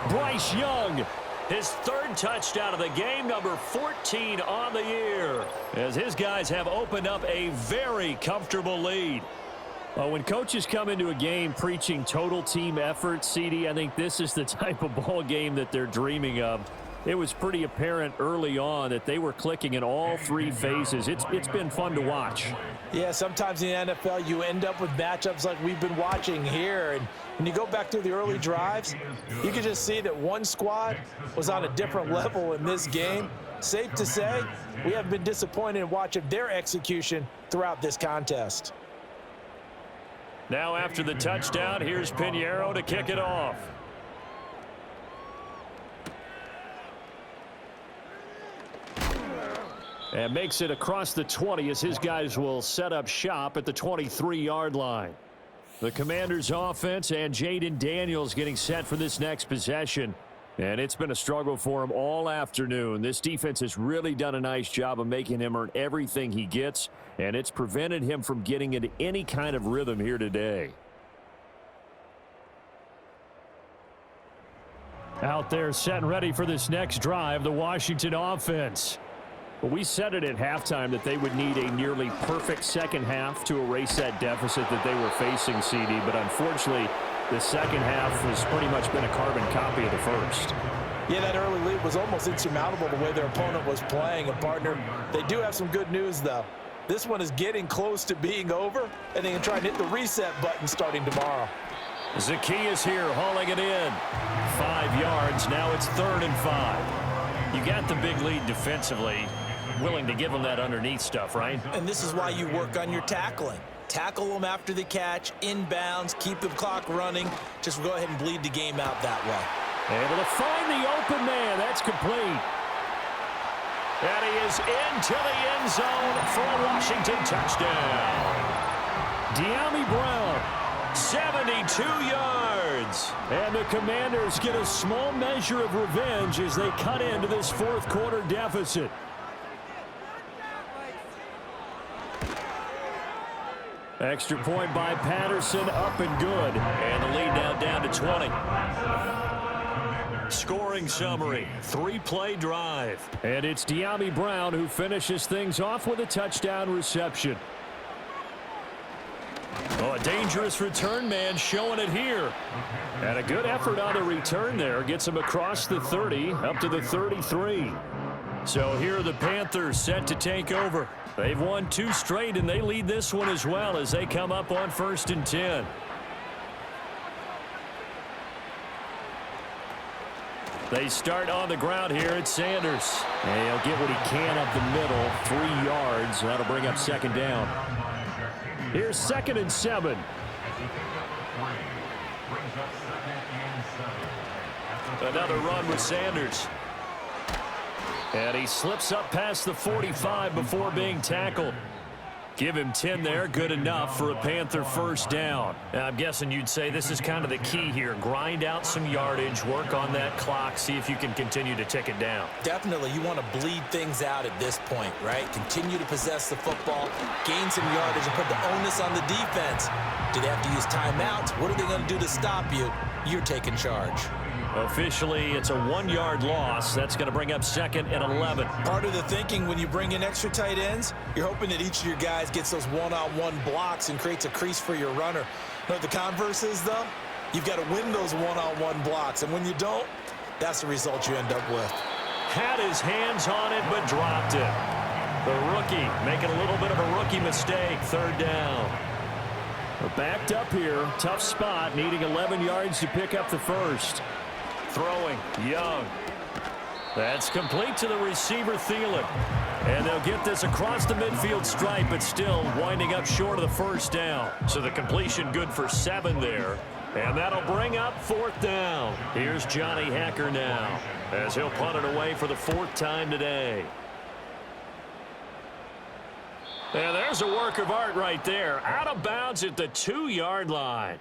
Bryce Young, his 3rd touchdown of the game, number 14 on the year, as his guys have opened up a very comfortable lead. When coaches come into a game preaching total team effort, CD, I think this is the type of ball game that they're dreaming of. It was pretty apparent early on that they were clicking in all 3 phases. It's been fun to watch.
Yeah, sometimes in the NFL you end up with matchups like we've been watching here. And when you go back through the early drives, you can just see that one squad was on a different level in this game. Safe to say, we have been disappointed in watching their execution throughout this contest.
Now after the touchdown, here's Pinheiro to kick it off. And makes it across the 20 as his guys will set up shop at the 23-yard line. The Commanders' offense and Jaden Daniels getting set for this next possession. And it's been a struggle for him all afternoon. This defense has really done a nice job of making him earn everything he gets, and it's prevented him from getting into any kind of rhythm here today. Out there set and ready for this next drive, the Washington offense. Well, we said it at halftime that they would need a nearly perfect second half to erase that deficit that they were facing, CD, but unfortunately, the second half has pretty much been a carbon copy of the first.
Yeah, that early lead was almost insurmountable the way their opponent was playing. And, partner, they do have some good news, though. This one is getting close to being over, and they can try and hit the reset button starting tomorrow.
Zacchaeus here hauling it in. 5 yards. Now it's 3rd and 5. You got the big lead defensively. Willing to give them that underneath stuff, right?
And this is why you work on your tackling. Tackle them after the catch, inbounds, keep the clock running. Just go ahead and bleed the game out that way.
Able to find the open man. That's complete. And he is into the end zone for a Washington touchdown. De'Ami Brown, 72 yards. And the Commanders get a small measure of revenge as they cut into this fourth quarter deficit. Extra point by Patterson, up and good. And the lead now down to 20. Scoring summary, 3-play drive. And it's De'Ami Brown who finishes things off with a touchdown reception. Oh, a dangerous return man showing it here. And a good effort on the return there. Gets him across the 30, up to the 33. So here are the Panthers set to take over. They've won 2 straight, and they lead this one as well as they come up on 1st and 10. They start on the ground here at Sanders. And he'll get what he can up the middle, 3 yards. That'll bring up 2nd down. Here's 2nd and 7. Another run with Sanders. And he slips up past the 45 before being tackled. Give him 10 there, good enough for a Panther 1st down. Now, I'm guessing you'd say this is kind of the key here. Grind out some yardage, work on that clock, see if you can continue to tick it down.
Definitely, you want to bleed things out at this point, right? Continue to possess the football, gain some yardage, and put the onus on the defense. Do they have to use timeouts? What are they going to do to stop you? You're taking charge.
Officially, it's a 1-yard loss. That's going to bring up 2nd and 11.
Part of the thinking when you bring in extra tight ends, you're hoping that each of your guys gets those one-on-one blocks and creates a crease for your runner. You know what the converse is, though? You've got to win those one-on-one blocks, and when you don't, that's the result you end up with.
Had his hands on it, but dropped it. The rookie making a little bit of a rookie mistake. 3rd down. We're backed up here. Tough spot, needing 11 yards to pick up the 1st. Throwing, Young. That's complete to the receiver, Thielen. And they'll get this across the midfield stripe, but still winding up short of the 1st down. So the completion good for 7 there. And that'll bring up 4th down. Here's Johnny Hacker now, as he'll punt it away for the 4th time today. And there's a work of art right there. Out of bounds at the 2-yard line.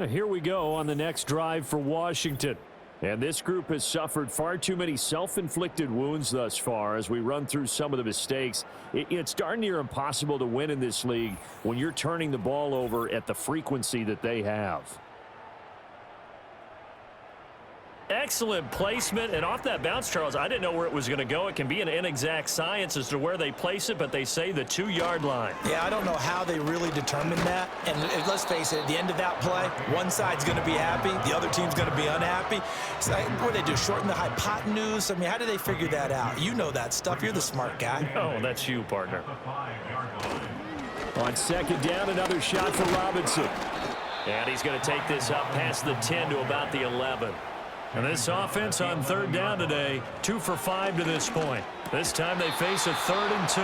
Here we go on the next drive for Washington. And this group has suffered far too many self-inflicted wounds thus far as we run through some of the mistakes. It's darn near impossible to win in this league when you're turning the ball over at the frequency that they have. Excellent placement, and off that bounce, Charles, I didn't know where it was going to go. It can be an inexact science as to where they place it, but they say the 2-yard line.
Yeah, I don't know how they really determined that. And let's face it, at the end of that play, one side's going to be happy, the other team's going to be unhappy. So, what do they do, shorten the hypotenuse? I mean, how do they figure that out? You know that stuff. You're the smart guy.
Oh, that's you, partner. On 2nd down, another shot for Robinson. And he's going to take this up past the 10 to about the 11. And this offense on 3rd down today, 2 for 5 to this point. This time they face a 3rd and 2.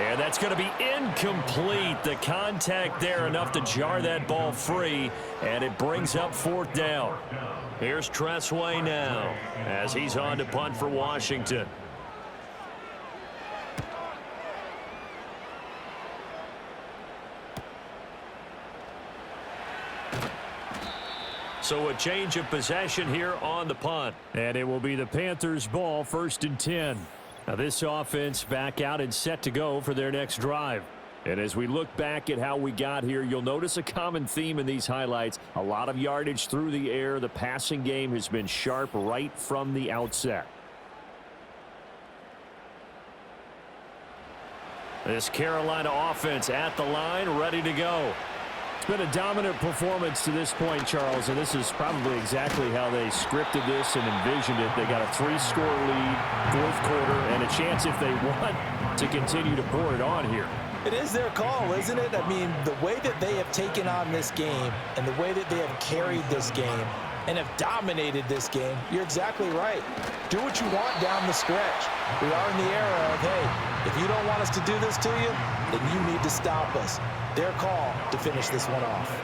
And that's going to be incomplete. The contact there enough to jar that ball free. And it brings up 4th down. Here's Tressway now as he's on to punt for Washington. So a change of possession here on the punt. And it will be the Panthers' ball, 1st and 10. Now this offense back out and set to go for their next drive. And as we look back at how we got here, you'll notice a common theme in these highlights. A lot of yardage through the air. The passing game has been sharp right from the outset. This Carolina offense at the line, ready to go. It's been a dominant performance to this point, Charles, and this is probably exactly how they scripted this and envisioned it. They got a 3-score lead, 4th quarter, and a chance if they want to continue to pour it on here.
It is their call, isn't it? I mean, the way that they have taken on this game and the way that they have carried this game, and have dominated this game, you're exactly right. Do what you want down the stretch. We are in the era of, hey, if you don't want us to do this to you, then you need to stop us. Their call to finish this one off.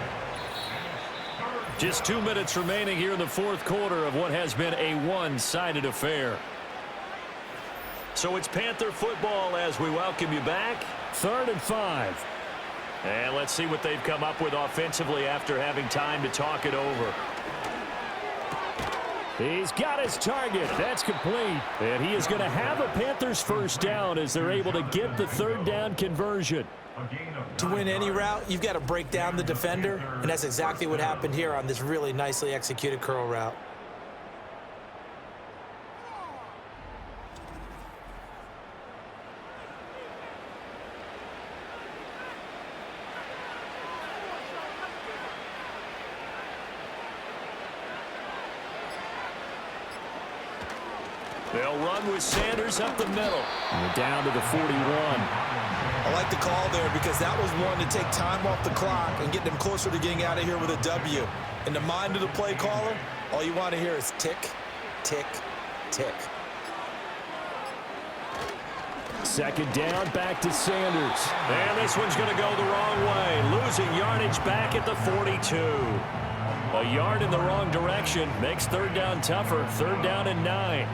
Just 2 minutes remaining here in the fourth quarter of what has been a one-sided affair. So it's Panther football as we welcome you back. 3rd and 5. And let's see what they've come up with offensively after having time to talk it over. He's got his target. That's complete. And he is going to have a Panthers first down as they're able to get the 3rd down conversion.
To win any route, you've got to break down the defender, and that's exactly what happened here on this really nicely executed curl route.
They'll run with Sanders up the middle. And down to the 41.
I like the call there because that was one to take time off the clock and get them closer to getting out of here with a W. In the mind of the play caller, all you want to hear is tick, tick, tick.
2nd down, back to Sanders. And this one's going to go the wrong way. Losing yardage back at the 42. A yard in the wrong direction makes 3rd down tougher. 3rd down and 9.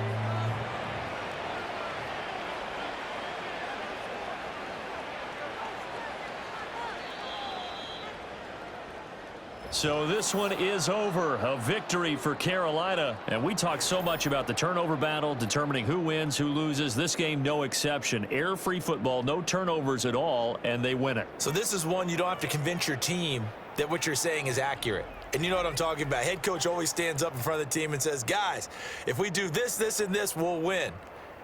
So this one is over. A victory for Carolina. And we talk so much about the turnover battle, determining who wins, who loses. This game, no exception. Air-free football, no turnovers at all, and they win it.
So this is one you don't have to convince your team that what you're saying is accurate. And you know what I'm talking about. Head coach always stands up in front of the team and says, guys, if we do this, this, and this, we'll win.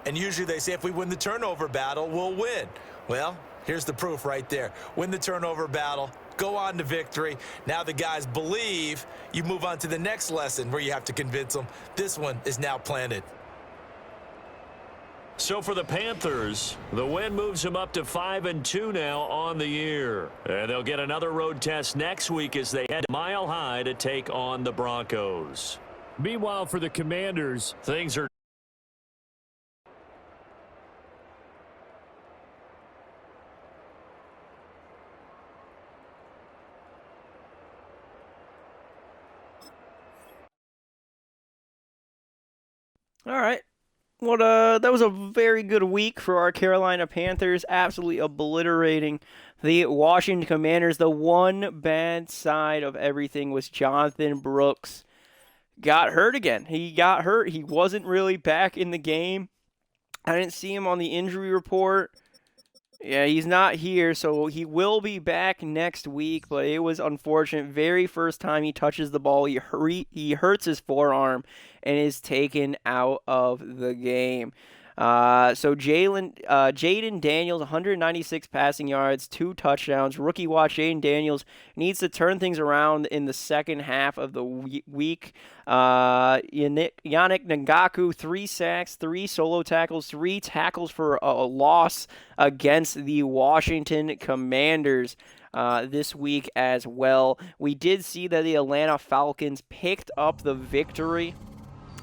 And usually they say if we win the turnover battle, we'll win. Well, here's the proof right there. Win the turnover battle. Go on to victory. Now the guys believe. You move on to the next lesson where you have to convince them. This one is now planted.
So for the Panthers, the win moves them up to 5-2 now on the year. And they'll get another road test next week as they head Mile High to take on the Broncos. Meanwhile, for the Commanders, things are
All right. Well, that was a very good week for our Carolina Panthers, absolutely obliterating the Washington Commanders. The one bad side of everything was Jonathan Brooks got hurt again. He got hurt. He wasn't really back in the game. I didn't see him on the injury report. Yeah, he's not here, so he will be back next week, but it was unfortunate. Very first time he touches the ball, he hurts his forearm and is taken out of the game. So Jaden Daniels, 196 passing yards, 2 touchdowns. Rookie watch, Jaden Daniels needs to turn things around in the second half of the week. Yannick Ngakoue, 3 sacks, 3 solo tackles, 3 tackles for a loss against the Washington Commanders this week as well. We did see that the Atlanta Falcons picked up the victory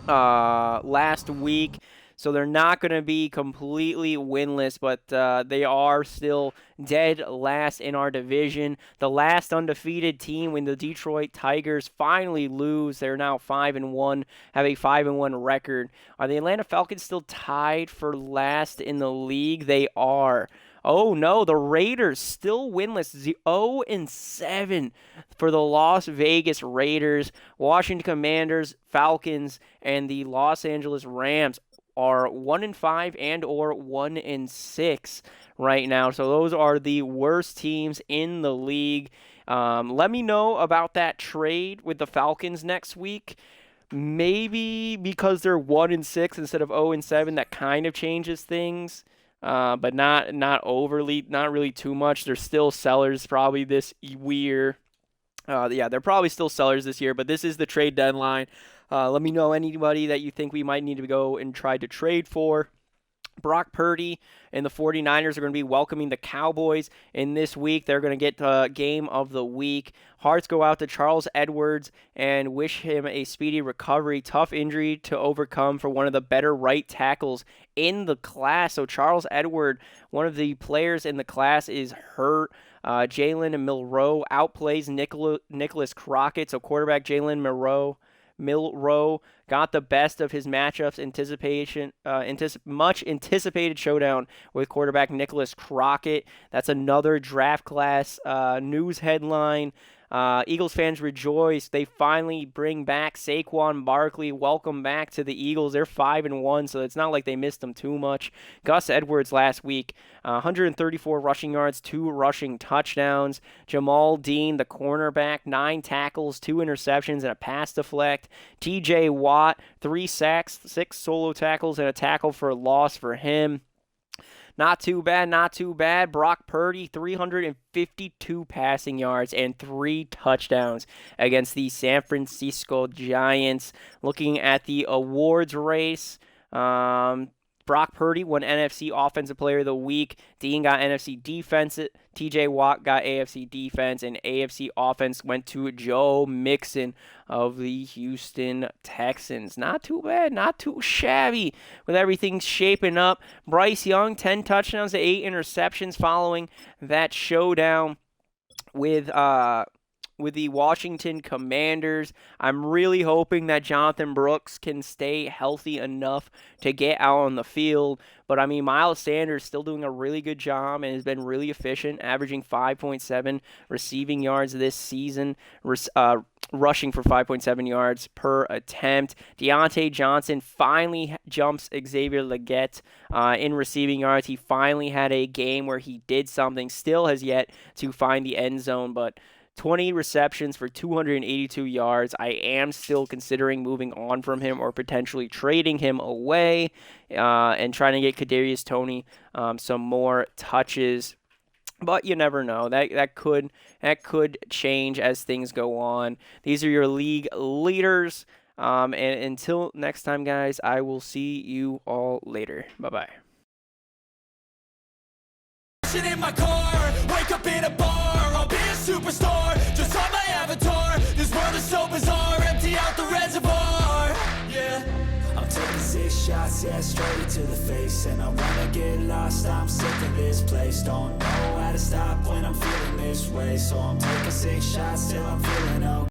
last week. So they're not going to be completely winless, but they are still dead last in our division. The last undefeated team when the Detroit Tigers finally lose. They're now 5-1, have a 5-1 record. Are the Atlanta Falcons still tied for last in the league? They are. Oh, no, the Raiders still winless, 0-7 for the Las Vegas Raiders. Washington Commanders, Falcons, and the Los Angeles Rams are 1-5 and or 1-6 right now. So those are the worst teams in the league. Let me know about that trade with the Falcons next week. Maybe because they're 1-6 instead of 0-7, that kind of changes things. But not overly, not really too much. They're still sellers probably this year. Yeah, they're probably still sellers this year, but this is the trade deadline. Let me know anybody that you think we might need to go and try to trade for. Brock Purdy and the 49ers are going to be welcoming the Cowboys in this week. They're going to get the game of the week. Hearts go out to Charles Edwards and wish him a speedy recovery. Tough injury to overcome for one of the better right tackles in the class. So Charles Edwards, one of the players in the class, is hurt. Jalen Milroe outplays Nicholas Crockett. So quarterback Jalen Milroe got the best of his matchups. Much anticipated showdown with quarterback Nicholas Crockett. That's another draft class news headline. Eagles fans rejoice. They finally bring back Saquon Barkley. Welcome back to the Eagles. They're 5-1, so it's not like they missed him too much. Gus Edwards last week, 134 rushing yards, 2 rushing touchdowns. Jamal Dean, the cornerback, 9 tackles, 2 interceptions, and a pass deflect. TJ Watt, 3 sacks, 6 solo tackles, and a tackle for a loss for him. Not too bad. Brock Purdy, 352 passing yards and 3 touchdowns against the San Francisco Giants. Looking at the awards race, Brock Purdy won NFC Offensive Player of the Week. Dean got NFC Defense. TJ Watt got AFC Defense. And AFC Offense went to Joe Mixon of the Houston Texans. Not too bad. Not too shabby with everything shaping up. Bryce Young, 10 touchdowns to 8 interceptions following that showdown with the Washington Commanders. I'm really hoping that Jonathan Brooks can stay healthy enough to get out on the field. But, I mean, Miles Sanders still doing a really good job and has been really efficient, averaging 5.7 receiving yards this season, rushing for 5.7 yards per attempt. Deontay Johnson finally jumps Xavier Legette in receiving yards. He finally had a game where he did something, still has yet to find the end zone, but 20 receptions for 282 yards. I am still considering moving on from him or potentially trading him away and trying to get Kadarius Toney some more touches. But you never know. That could change as things go on. These are your league leaders. And until next time, guys, I will see you all later. Bye-bye.
In my car, wake up in a bar, I'll be a superstar, just on my avatar, this world is so bizarre, empty out the reservoir, yeah. I'm taking 6 shots, yeah, straight to the face, and I wanna get lost, I'm sick of this place, don't know how to stop when I'm feeling this way, so I'm taking 6 shots till I'm feeling okay.